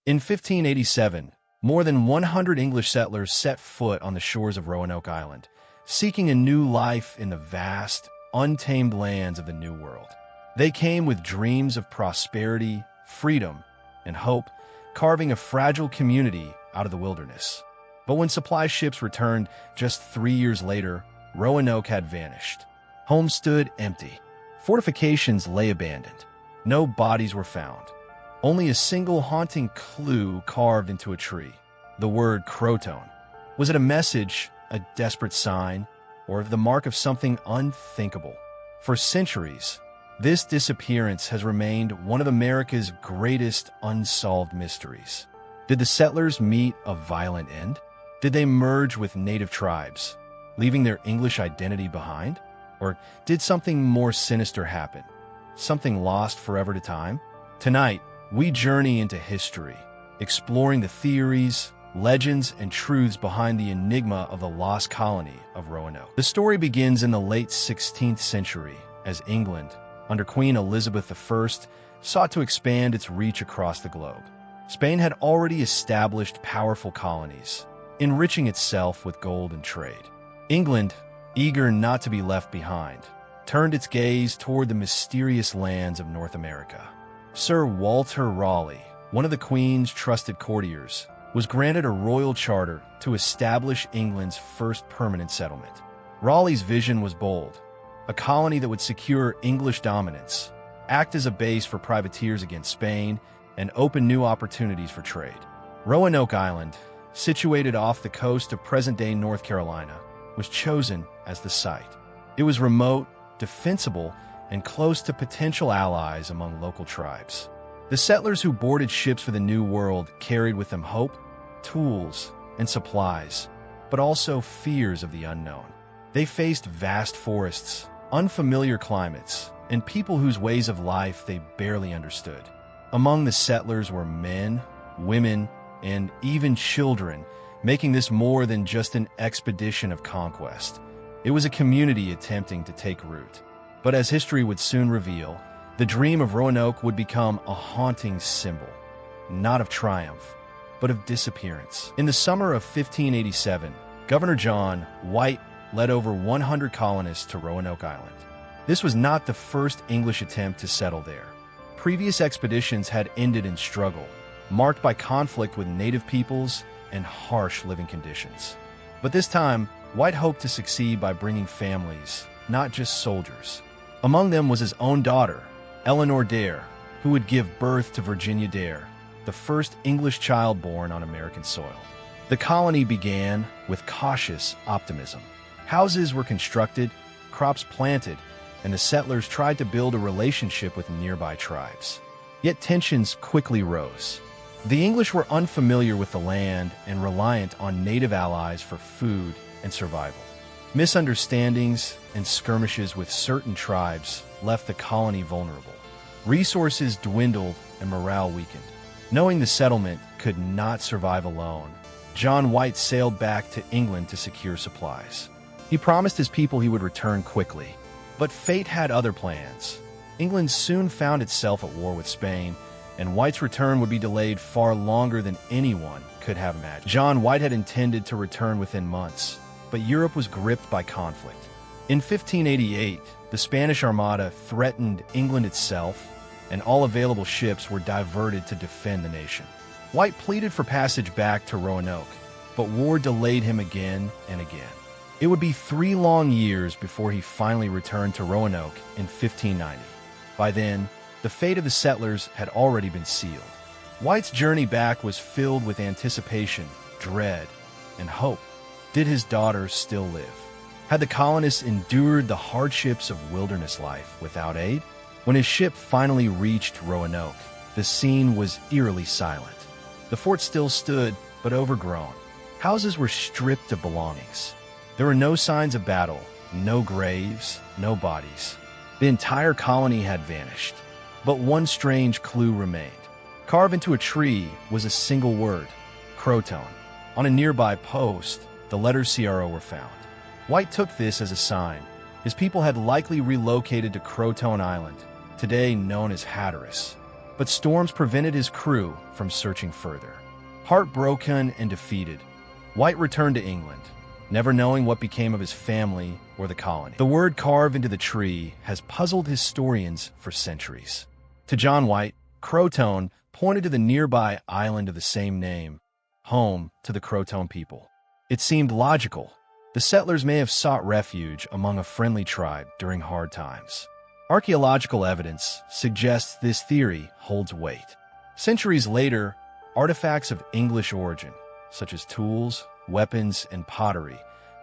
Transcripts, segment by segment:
In 1587, more than 100 English settlers set foot on the shores of Roanoke Island, seeking a new life in the vast, untamed lands of the New World. They came with dreams of prosperity, freedom, and hope, carving a fragile community out of the wilderness. But when supply ships returned just 3 years later, Roanoke had vanished. Homes stood empty. Fortifications lay abandoned. No bodies were found. Only a single haunting clue carved into a tree. The word CROATOAN. Was it a message, a desperate sign, or the mark of something unthinkable? For centuries, this disappearance has remained one of America's greatest unsolved mysteries. Did the settlers meet a violent end? Did they merge with native tribes, leaving their English identity behind? Or did something more sinister happen? Something lost forever to time? Tonight, we journey into history, exploring the theories, legends, and truths behind the enigma of the lost colony of Roanoke. The story begins in the late 16th century as England, under Queen Elizabeth I, sought to expand its reach across the globe. Spain had already established powerful colonies, enriching itself with gold and trade. England, eager not to be left behind, turned its gaze toward the mysterious lands of North America. Sir Walter Raleigh, one of the Queen's trusted courtiers, was granted a royal charter to establish England's first permanent settlement. Raleigh's vision was bold: a colony that would secure English dominance, act as a base for privateers against Spain, and open new opportunities for trade. Roanoke Island, situated off the coast of present-day North Carolina, was chosen as the site. It was remote, defensible, and close to potential allies among local tribes. The settlers who boarded ships for the New World carried with them hope, tools, and supplies, but also fears of the unknown. They faced vast forests, unfamiliar climates, and people whose ways of life they barely understood. Among the settlers were men, women, and even children, making this more than just an expedition of conquest. It was a community attempting to take root. But as history would soon reveal, the dream of Roanoke would become a haunting symbol, not of triumph, but of disappearance. In the summer of 1587, Governor John White led over 100 colonists to Roanoke Island. This was not the first English attempt to settle there. Previous expeditions had ended in struggle, marked by conflict with native peoples and harsh living conditions. But this time, White hoped to succeed by bringing families, not just soldiers. Among them was his own daughter, Eleanor Dare, who would give birth to Virginia Dare, the first English child born on American soil. The colony began with cautious optimism. Houses were constructed, crops planted, and the settlers tried to build a relationship with nearby tribes. Yet tensions quickly rose. The English were unfamiliar with the land and reliant on native allies for food and survival. Misunderstandings and skirmishes with certain tribes left the colony vulnerable. Resources dwindled and morale weakened. Knowing the settlement could not survive alone, John White sailed back to England to secure supplies. He promised his people he would return quickly. But fate had other plans. England soon found itself at war with Spain, and White's return would be delayed far longer than anyone could have imagined. John White had intended to return within months, but Europe was gripped by conflict. In 1588, the Spanish Armada threatened England itself, and all available ships were diverted to defend the nation. White pleaded for passage back to Roanoke, but war delayed him again and again. It would be 3 long years before he finally returned to Roanoke in 1590. By then, the fate of the settlers had already been sealed. White's journey back was filled with anticipation, dread, and hope. Did his daughter still live? Had the colonists endured the hardships of wilderness life without aid? When his ship finally reached Roanoke, the scene was eerily silent. The fort still stood, but overgrown. Houses were stripped of belongings. There were no signs of battle, no graves, no bodies. The entire colony had vanished. But one strange clue remained. Carved into a tree was a single word: CROATOAN. On a nearby post, the letters CRO were found. White took this as a sign. His people had likely relocated to CROATOAN Island, today known as Hatteras. but storms prevented his crew from searching further. Heartbroken and defeated, White returned to England, never knowing what became of his family or the colony. The word carved into the tree has puzzled historians for centuries. To John White, CROATOAN pointed to the nearby island of the same name, home to the CROATOAN people. It seemed logical. The settlers may have sought refuge among a friendly tribe during hard times. Archaeological evidence suggests this theory holds weight. Centuries later, artifacts of English origin, such as tools, weapons, and pottery,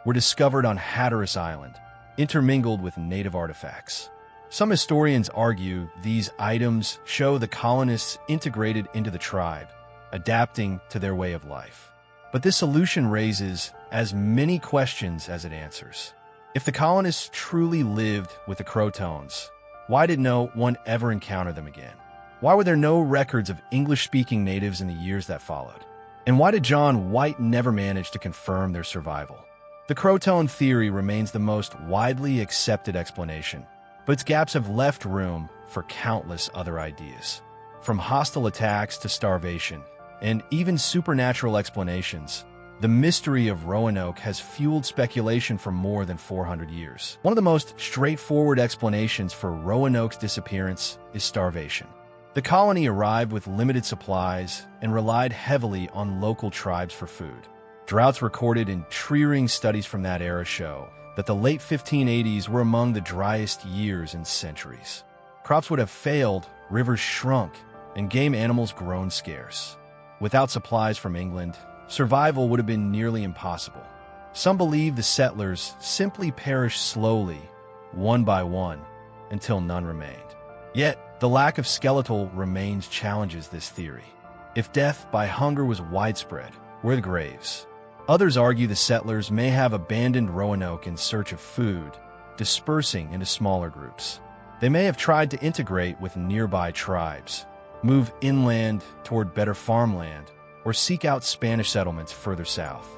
were discovered on Hatteras Island, intermingled with native artifacts. Some historians argue these items show the colonists integrated into the tribe, adapting to their way of life. But this solution raises as many questions as it answers. If the colonists truly lived with the CROATOANs, why did no one ever encounter them again? Why were there no records of English-speaking natives in the years that followed? And why did John White never manage to confirm their survival? The CROATOAN theory remains the most widely accepted explanation, but its gaps have left room for countless other ideas. From hostile attacks to starvation, and even supernatural explanations, the mystery of Roanoke has fueled speculation for more than 400 years. One of the most straightforward explanations for Roanoke's disappearance is starvation. The colony arrived with limited supplies and relied heavily on local tribes for food. Droughts recorded in tree-ring studies from that era show that the late 1580s were among the driest years in centuries. Crops would have failed, rivers shrunk, and game animals grown scarce. Without supplies from England, survival would have been nearly impossible. Some believe the settlers simply perished slowly, one by one, until none remained. Yet, the lack of skeletal remains challenges this theory. If death by hunger was widespread, where are the graves? Others argue the settlers may have abandoned Roanoke in search of food, dispersing into smaller groups. They may have tried to integrate with nearby tribes, move inland toward better farmland, or seek out Spanish settlements further south.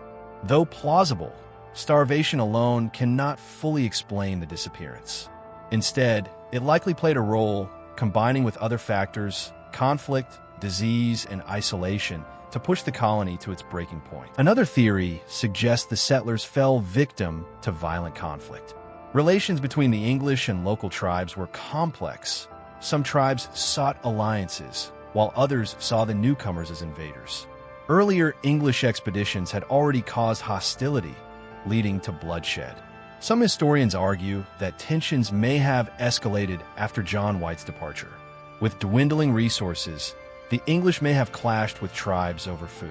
Though plausible, starvation alone cannot fully explain the disappearance. Instead, it likely played a role combining with other factors, conflict, disease, and isolation, to push the colony to its breaking point. Another theory suggests the settlers fell victim to violent conflict. Relations between the English and local tribes were complex. Some tribes sought alliances, while others saw the newcomers as invaders. Earlier English expeditions had already caused hostility, leading to bloodshed. Some historians argue that tensions may have escalated after John White's departure. With dwindling resources, the English may have clashed with tribes over food.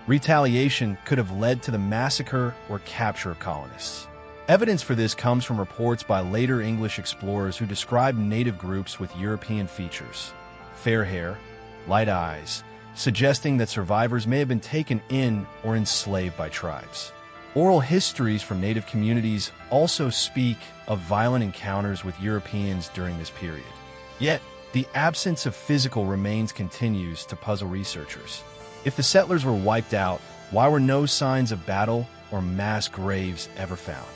Retaliation could have led to the massacre or capture of colonists. Evidence for this comes from reports by later English explorers who described native groups with European features, fair hair, light eyes, suggesting that survivors may have been taken in or enslaved by tribes. Oral histories from native communities also speak of violent encounters with Europeans during this period. Yet, the absence of physical remains continues to puzzle researchers. If the settlers were wiped out, why were no signs of battle or mass graves ever found?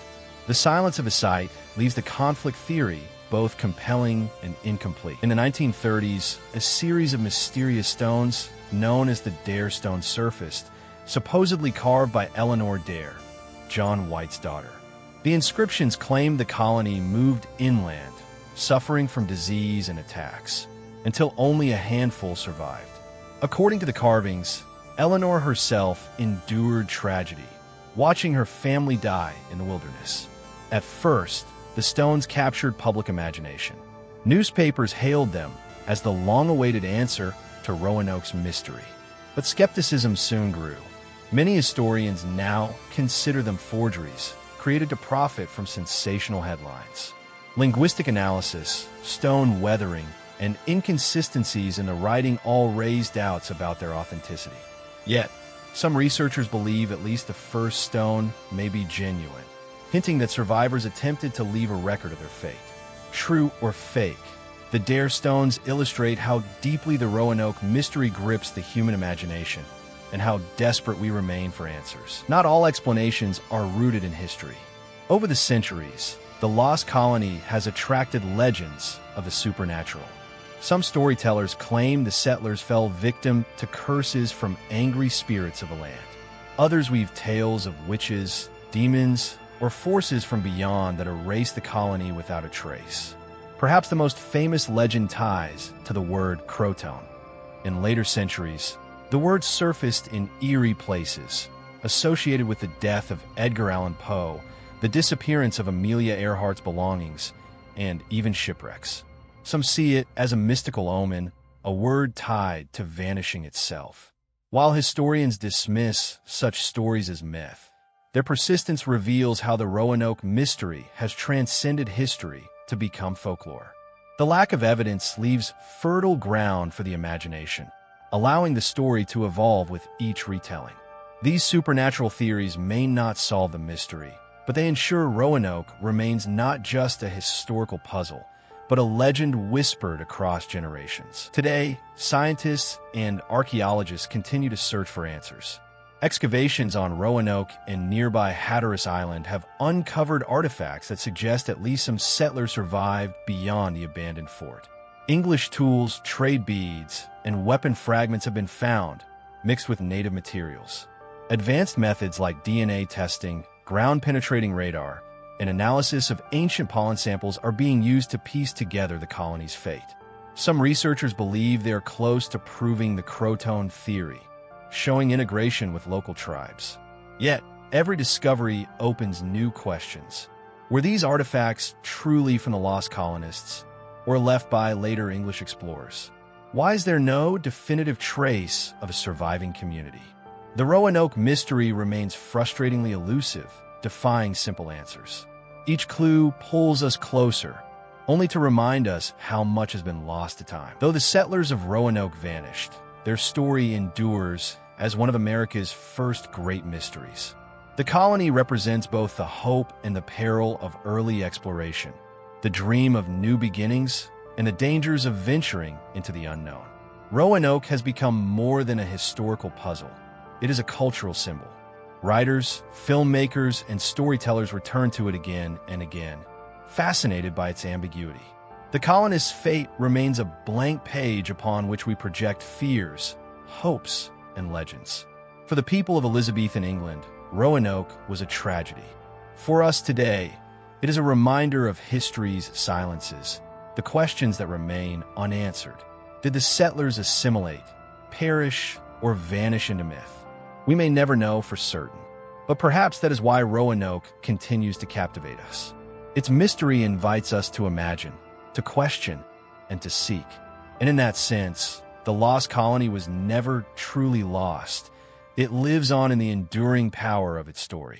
The silence of a site leaves the conflict theory both compelling and incomplete. In the 1930s, a series of mysterious stones, known as the Dare Stone, surfaced, supposedly carved by Eleanor Dare, John White's daughter. The inscriptions claimed the colony moved inland, suffering from disease and attacks, until only a handful survived. According to the carvings, Eleanor herself endured tragedy, watching her family die in the wilderness. At first, the stones captured public imagination. Newspapers hailed them as the long-awaited answer to Roanoke's mystery. But skepticism soon grew. Many historians now consider them forgeries, created to profit from sensational headlines. Linguistic analysis, stone weathering, and inconsistencies in the writing all raise doubts about their authenticity. Yet, some researchers believe at least the first stone may be genuine, hinting that survivors attempted to leave a record of their fate. True or fake, the Dare Stones illustrate how deeply the Roanoke mystery grips the human imagination, and how desperate we remain for answers. Not all explanations are rooted in history. Over the centuries, the lost colony has attracted legends of the supernatural. Some storytellers claim the settlers fell victim to curses from angry spirits of the land. Others weave tales of witches, demons, or forces from beyond that erase the colony without a trace. Perhaps the most famous legend ties to the word CROATOAN. In later centuries, the word surfaced in eerie places, associated with the death of Edgar Allan Poe, the disappearance of Amelia Earhart's belongings, and even shipwrecks. Some see it as a mystical omen, a word tied to vanishing itself. While historians dismiss such stories as myth, their persistence reveals how the Roanoke mystery has transcended history to become folklore. The lack of evidence leaves fertile ground for the imagination, allowing the story to evolve with each retelling. These supernatural theories may not solve the mystery, but they ensure Roanoke remains not just a historical puzzle, but a legend whispered across generations. Today, scientists and archaeologists continue to search for answers. Excavations on Roanoke and nearby Hatteras Island have uncovered artifacts that suggest at least some settlers survived beyond the abandoned fort. English tools, trade beads, and weapon fragments have been found, mixed with native materials. Advanced methods like DNA testing, ground-penetrating radar, and analysis of ancient pollen samples are being used to piece together the colony's fate. Some researchers believe they are close to proving the CROATOAN theory, showing integration with local tribes. Yet, every discovery opens new questions. Were these artifacts truly from the lost colonists, or left by later English explorers? Why is there no definitive trace of a surviving community? The Roanoke mystery remains frustratingly elusive, defying simple answers. Each clue pulls us closer, only to remind us how much has been lost to time. Though the settlers of Roanoke vanished, their story endures as one of America's first great mysteries. The colony represents both the hope and the peril of early exploration, the dream of new beginnings, and the dangers of venturing into the unknown. Roanoke has become more than a historical puzzle. It is a cultural symbol. Writers, filmmakers, and storytellers return to it again and again, fascinated by its ambiguity. The colonists' fate remains a blank page upon which we project fears, hopes, and legends. For the people of Elizabethan England, Roanoke was a tragedy. For us today, it is a reminder of history's silences, the questions that remain unanswered. Did the settlers assimilate, perish, or vanish into myth? We may never know for certain, but perhaps that is why Roanoke continues to captivate us. Its mystery invites us to imagine, to question, and to seek. And in that sense, the lost colony was never truly lost. It lives on in the enduring power of its story.